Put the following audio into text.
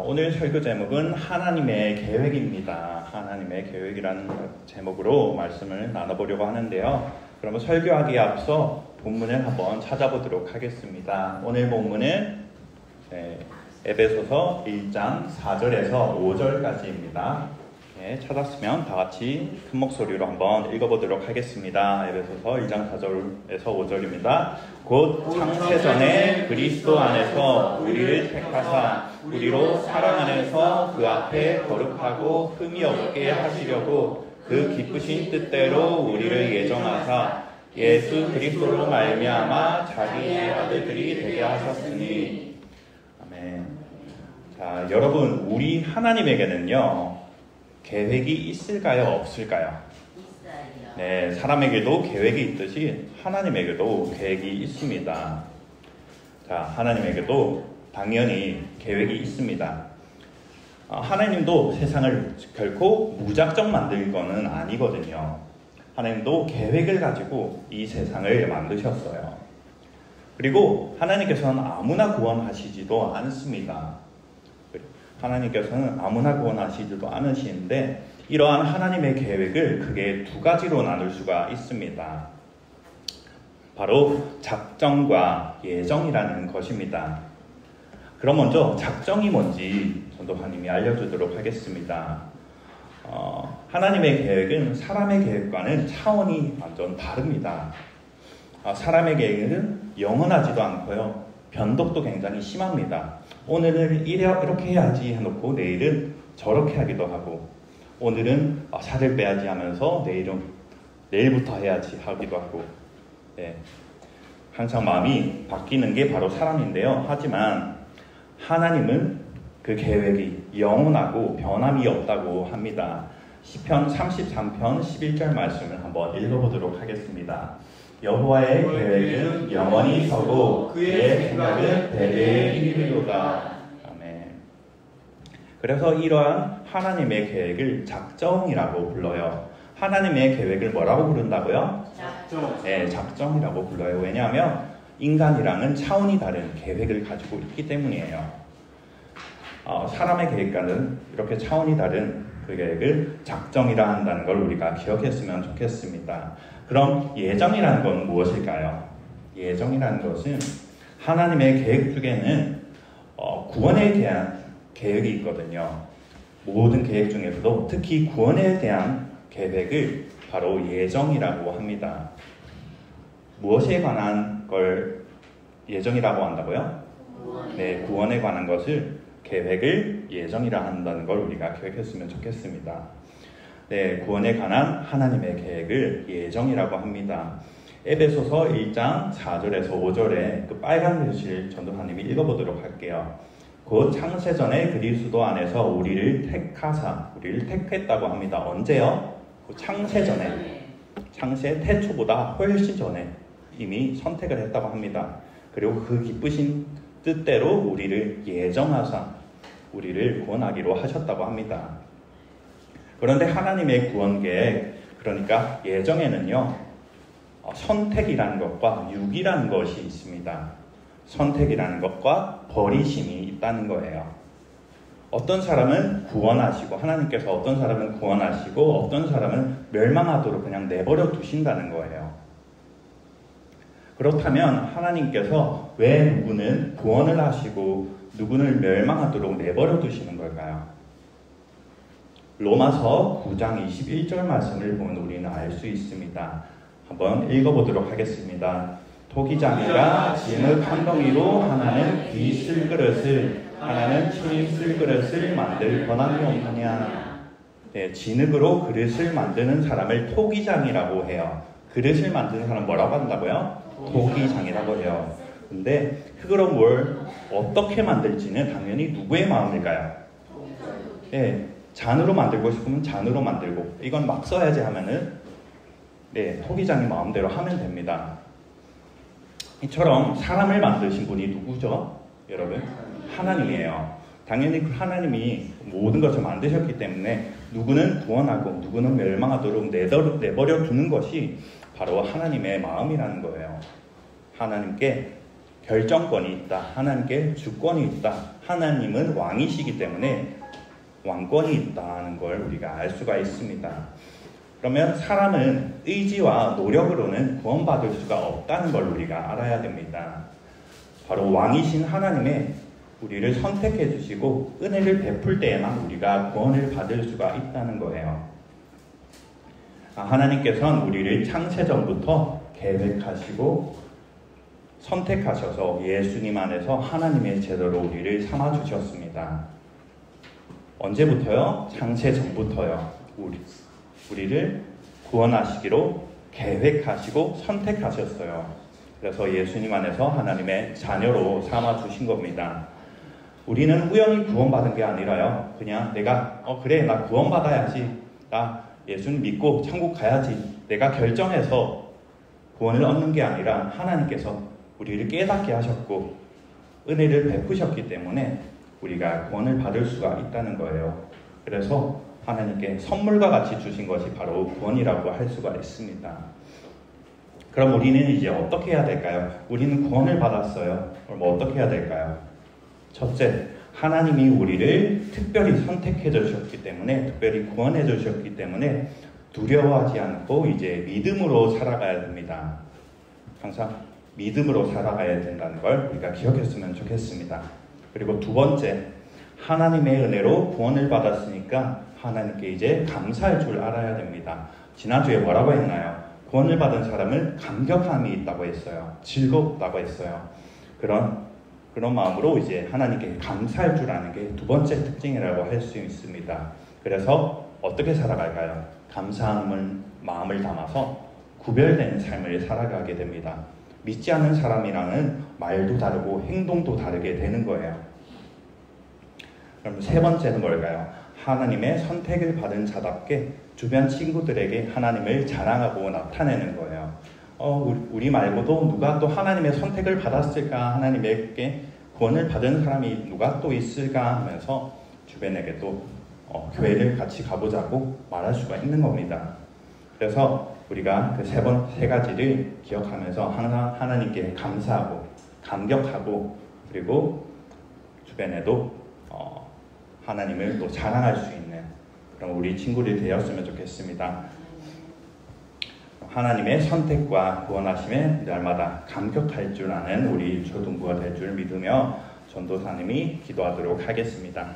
오늘 설교 제목은 하나님의 계획입니다. 하나님의 계획이라는 제목으로 말씀을 나눠보려고 하는데요. 그러면 설교하기에 앞서 본문을 한번 찾아보도록 하겠습니다. 오늘 본문은 에베소서 1장 4절에서 5절까지입니다. 찾았으면 다 같이 큰 목소리로 한번 읽어보도록 하겠습니다. 에베소서 1장 4절에서 5절입니다. 곧 창세전에 그리스도 안에서 우리를 택하사 우리로 사랑 안에서 그 앞에 거룩하고 흠이 없게 하시려고 그 기쁘신 뜻대로 우리를 예정하사 예수 그리스도로 말미암아 자기의 아들들이 되게 하셨으니. 아멘. 자, 여러분, 우리 하나님에게는요 계획이 있을까요? 없을까요? 있어요. 네, 사람에게도 계획이 있듯이 하나님에게도 계획이 있습니다. 자, 하나님에게도 당연히 계획이 있습니다. 하나님도 세상을 결코 무작정 만들 거는 아니거든요. 하나님도 계획을 가지고 이 세상을 만드셨어요. 그리고 하나님께서는 아무나 구원하시지도 않습니다. 하나님께서는 아무나 구원하시지도 않으시는데 이러한 하나님의 계획을 크게 두 가지로 나눌 수가 있습니다. 바로 작정과 예정이라는 것입니다. 그럼 먼저 작정이 뭔지 전도사님이 알려주도록 하겠습니다. 하나님의 계획은 사람의 계획과는 차원이 완전 다릅니다. 사람의 계획은 영원하지도 않고요. 변덕도 굉장히 심합니다. 오늘은 이렇게 해야지 해놓고 내일은 저렇게 하기도 하고, 오늘은 살을 빼야지 하면서 내일은 내일부터 해야지 하기도 하고, 항상 마음이 바뀌는 게 바로 사람인데요. 하지만 하나님은 그 계획이 영원하고 변함이 없다고 합니다. 시편 33편 11절 말씀을 한번 읽어보도록 하겠습니다. 여호와의 계획은 영원히 서고 그의 생각은 대대에 이르리로다. 아멘. 그래서 이러한 하나님의 계획을 작정이라고 불러요. 하나님의 계획을 뭐라고 부른다고요? 작정. 네, 작정이라고 불러요. 왜냐하면 인간이랑은 차원이 다른 계획을 가지고 있기 때문이에요. 사람의 계획과는 이렇게 차원이 다른 그 계획을 작정이라 한다는 걸 우리가 기억했으면 좋겠습니다. 그럼 예정이라는 건 무엇일까요? 예정이라는 것은 하나님의 계획 중에는 구원에 대한 계획이 있거든요. 모든 계획 중에서도 특히 구원에 대한 계획을 바로 예정이라고 합니다. 무엇에 관한 걸 예정이라고 한다고요? 네, 구원에 관한 것을 계획을 예정이라 한다는 걸 우리가 기억했으면 좋겠습니다. 네, 구원에 관한 하나님의 계획을 예정이라고 합니다. 에베소서 1장 4절에서 5절에 그 빨간 글씨를 전도사님이 읽어보도록 할게요. 곧 창세전에 그리스도 안에서 우리를 택하사, 우리를 택했다고 합니다. 언제요? 창세전에, 창세 태초보다 훨씬 전에 이미 선택을 했다고 합니다. 그리고 그 기쁘신 뜻대로 우리를 예정하사 우리를 구원하기로 하셨다고 합니다. 그런데 하나님의 구원 계획, 그러니까 예정에는요, 선택이라는 것과 유기라는 것이 있습니다. 선택이라는 것과 버리심이 있다는 거예요. 어떤 사람은 구원하시고, 하나님께서 어떤 사람은 구원하시고, 어떤 사람은 멸망하도록 그냥 내버려 두신다는 거예요. 그렇다면 하나님께서 왜 누구는 구원을 하시고 누구는 멸망하도록 내버려 두시는 걸까요? 로마서 9장 21절 말씀을 보면 우리는 알 수 있습니다. 한번 읽어보도록 하겠습니다. 토기장이라 진흙 한 덩이로 하나는 비 쓸 그릇을, 하나는 친히 쓸 그릇을 만들 권한이 없느냐. 네, 진흙으로 그릇을 만드는 사람을 토기장이라고 해요. 그릇을 만드는 사람 뭐라고 한다고요? 토기장이라고 해요. 근데 흙으로 뭘 어떻게 만들지는 당연히 누구의 마음일까요? 네, 잔으로 만들고 싶으면 잔으로 만들고, 이건 막 써야지 하면은 토기장이 마음대로 하면 됩니다. 이처럼 사람을 만드신 분이 누구죠? 여러분, 하나님이에요. 당연히 그 하나님이 모든 것을 만드셨기 때문에 누구는 구원하고 누구는 멸망하도록 내버려 두는 것이 바로 하나님의 마음이라는 거예요. 하나님께 결정권이 있다, 하나님께 주권이 있다, 하나님은 왕이시기 때문에 왕권이 있다는 걸 우리가 알 수가 있습니다. 그러면 사람은 의지와 노력으로는 구원받을 수가 없다는 걸 우리가 알아야 됩니다. 바로 왕이신 하나님의 우리를 선택해 주시고 은혜를 베풀 때에만 우리가 구원을 받을 수가 있다는 거예요. 하나님께서는 우리를 창세전부터 계획하시고 선택하셔서 예수님 안에서 하나님의 제자로 우리를 삼아주셨습니다. 언제부터요? 창세전부터요. 우리를 구원하시기로 계획하시고 선택하셨어요. 그래서 예수님 안에서 하나님의 자녀로 삼아주신 겁니다. 우리는 우연히 구원받은 게 아니라요. 그냥 내가 그래 나 구원받아야지. 나 예수님 믿고 천국 가야지. 내가 결정해서 구원을 얻는 게 아니라 하나님께서 우리를 깨닫게 하셨고 은혜를 베푸셨기 때문에 우리가 구원을 받을 수가 있다는 거예요. 그래서 하나님께 선물과 같이 주신 것이 바로 구원이라고 할 수가 있습니다. 그럼 우리는 이제 어떻게 해야 될까요? 우리는 구원을 받았어요. 그럼 어떻게 해야 될까요? 첫째, 하나님이 우리를 특별히 선택해 주셨기 때문에, 특별히 구원해 주셨기 때문에 두려워하지 않고 이제 믿음으로 살아가야 됩니다. 항상 믿음으로 살아가야 된다는 걸 우리가 기억했으면 좋겠습니다. 그리고 두 번째, 하나님의 은혜로 구원을 받았으니까 하나님께 이제 감사할 줄 알아야 됩니다. 지난주에 뭐라고 했나요? 구원을 받은 사람은 감격함이 있다고 했어요. 즐겁다고 했어요. 그런 마음으로 이제 하나님께 감사할 줄 아는 게 두 번째 특징이라고 할 수 있습니다. 그래서 어떻게 살아갈까요? 감사하는 마음을 담아서 구별된 삶을 살아가게 됩니다. 믿지 않는 사람이랑은 말도 다르고 행동도 다르게 되는 거예요. 그럼 세 번째는 뭘까요? 하나님의 선택을 받은 자답게 주변 친구들에게 하나님을 자랑하고 나타내는 거예요. 우리 말고도 누가 또 하나님의 선택을 받았을까? 하나님에게 구원을 받은 사람이 누가 또 있을까? 하면서 주변에게도 교회를 같이 가보자고 말할 수가 있는 겁니다. 그래서 우리가 그 세 가지를 기억하면서 항상 하나님께 감사하고 감격하고 그리고 주변에도 하나님을 또 자랑할 수 있는 그런 우리 친구들이 되었으면 좋겠습니다. 하나님의 선택과 구원하심에 날마다 감격할 줄 아는 우리 초등부가 될 줄 믿으며 전도사님이 기도하도록 하겠습니다.